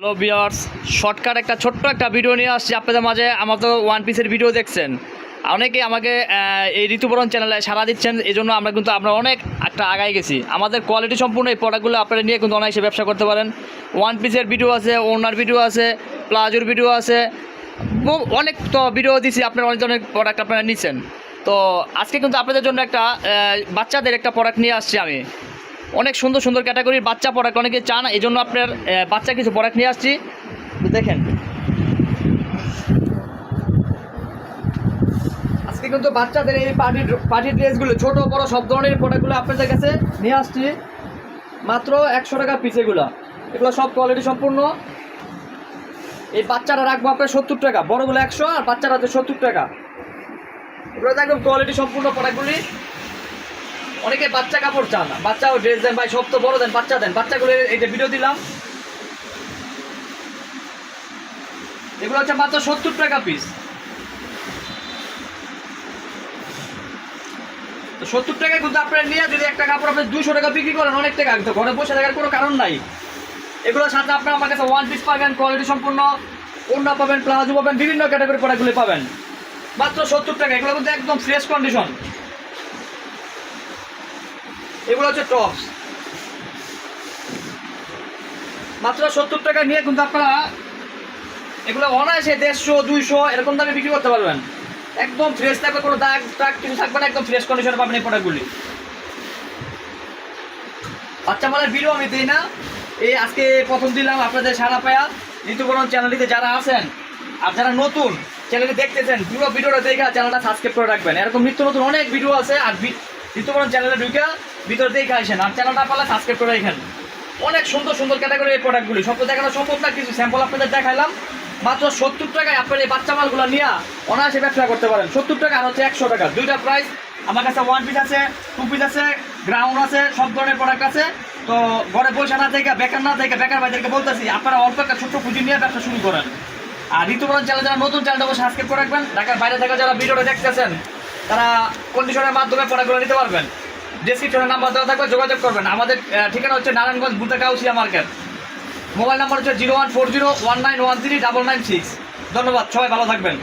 Hello viewers, shortcut একটা ছোট্ট একটা ভিডিও নিয়ে আসছি আপনাদের মাঝে। আমার তো ওয়ান পিসের ভিডিও দেখছেন, অনেকে আমাকে এই ঋতুবরণ চ্যানেলে সাড়া দিচ্ছেন, এই জন্য আমরা অনেক একটা আগায় গেছি। আমাদের কোয়ালিটি সম্পূর্ণ এই প্রোডাক্টগুলো আপনারা নিয়ে কিন্তু অনায়াসে ব্যবসা করতে পারেন। ওয়ান পিসের ভিডিও আছে, ওনার ভিডিও আছে, প্লাজোর ভিডিও আছে, অনেক তো ভিডিও দিচ্ছি, আপনারা অনেক ধরনের প্রোডাক্ট আপনারা নিচ্ছেন। তো আজকে কিন্তু আপনাদের জন্য একটা বাচ্চাদের একটা প্রোডাক্ট নিয়ে আসছি আমি। অনেক সুন্দর সুন্দর ক্যাটাগরির বাচ্চা প্রোডাক্ট অনেকে চান, এই জন্য আপনার বাচ্চা কিছু প্রোডাক্ট নিয়ে আসছি। দেখেন, আজকে কিন্তু বাচ্চাদের এই পার্টি ড্রেসগুলো ছোট বড় সব ধরনের প্রোডাক্টগুলো আপনাদের কাছে নিয়ে আসছি মাত্র 100 টাকা পিস। এগুলো সব কোয়ালিটি সম্পূর্ণ। এই বাচ্চারা রাখবো আপনার 70 টাকা, বড়গুলো 100 আর বাচ্চারা হচ্ছে 70 টাকা। এগুলো একদম কোয়ালিটি সম্পূর্ণ প্রোডাক্টগুলি। অনেকে বাচ্চা কাপড় চান, বাচ্চাও ড্রেস দেন ভাই, সব তো বড় দেন, বাচ্চা দেন। বাচ্চাগুলো এই যে ভিডিও দিলাম, এগুলো হচ্ছে মাত্র 70 টাকা পিস। তো 70 টাকায় কিন্তু আপনার নিয়ে যদি একটা কাপড় আপনি 200 টাকা বিক্রি করেন, অনেক টাকা। তো ঘরে বসে থাকার কোনো কারণ নাই। এগুলোর সাথে আপনার আমার কাছে ওয়ান পিস পাবেন, কোয়ালিটি সম্পূর্ণ, ওড়না পাবেন, প্লাজো পাবেন, বিভিন্ন ক্যাটাগরি প্রোডাক্টগুলি পাবেন মাত্র 70 টাকা। এগুলো কিন্তু একদম ফ্রেশ কন্ডিশন। এগুলো হচ্ছে টপস, মাত্র 70 টাকা নিয়ে কিন্তু আপনারা এগুলো অনায়াসে 150 200 এরকম দামে বিক্রি করতে পারবেন। একদম ফ্রেশ থাকবে, কোনো দাগ টাগ কিছু থাকবে না, একদম ফ্রেশ কন্ডিশনে পাবেন এই প্রোডাক্টগুলি। বাচ্চা মালের ভিডিও আমি দিই না, এই আজকে প্রথম দিলাম আপনাদের সারা পায়া। ঋতুবরণ চ্যানেলটিতে যারা আছেন আর যারা নতুন চ্যানেলটি দেখতেছেন, পুরো ভিডিওটা দেখে চ্যানেলটা সাবস্ক্রাইব করে রাখবেন। এরকম নিত্য নতুন অনেক ভিডিও আছে, আর ঋতুবরণ চ্যানেলে ঢুকে ভিতরে দেখে আসেন, আর চ্যানেলটা পারলে সাবস্ক্রাইব করে রাখেন। অনেক সুন্দর সুন্দর ক্যাটাগরি এই প্রোডাক্টগুলি, সব তো দেখানো সম্ভব না, কিছু স্যাম্পল আপনাদের দেখাইলাম। মাত্র 70 টাকায় আপনার এই বাচ্চা মালগুলো নিয়ে অনায়াসে ব্যবসা করতে পারেন। 70 টাকা আর হচ্ছে 100 টাকা, দুইটা প্রাইস। আমার কাছে ওয়ান পিস আছে, টু পিস আছে, গ্রাউন্ড আছে, সব ধরনের প্রোডাক্ট আছে। তো ঘরে পয়সা না থেকে, বেকার না থেকে, বেকার ভাইদেরকে বলতেছি আপনারা অল্প একটা ছোট্ট পুঁজি নিয়ে ব্যবসা শুরু করেন। আর ঋতুবরণ চ্যানেল যারা নতুন, চ্যানেলটা অবশ্যই সাবস্ক্রাইব করে রাখবেন। ঢাকার বাইরে থেকে যারা ভিডিওটা দেখতেছেন তারা কন্ডিশনের মাধ্যমে প্রোডাক্টগুলো নিতে পারবেন। ডেসক্রিপশনের নাম্বার দেওয়া থাকবে, যোগাযোগ করবেন। আমাদের ঠিকানা হচ্ছে নারায়ণগঞ্জ বুলতাকাউসিয়া মার্কেট। মোবাইল নাম্বার হচ্ছে 01401913996। ধন্যবাদ, সবাই ভালো থাকবেন।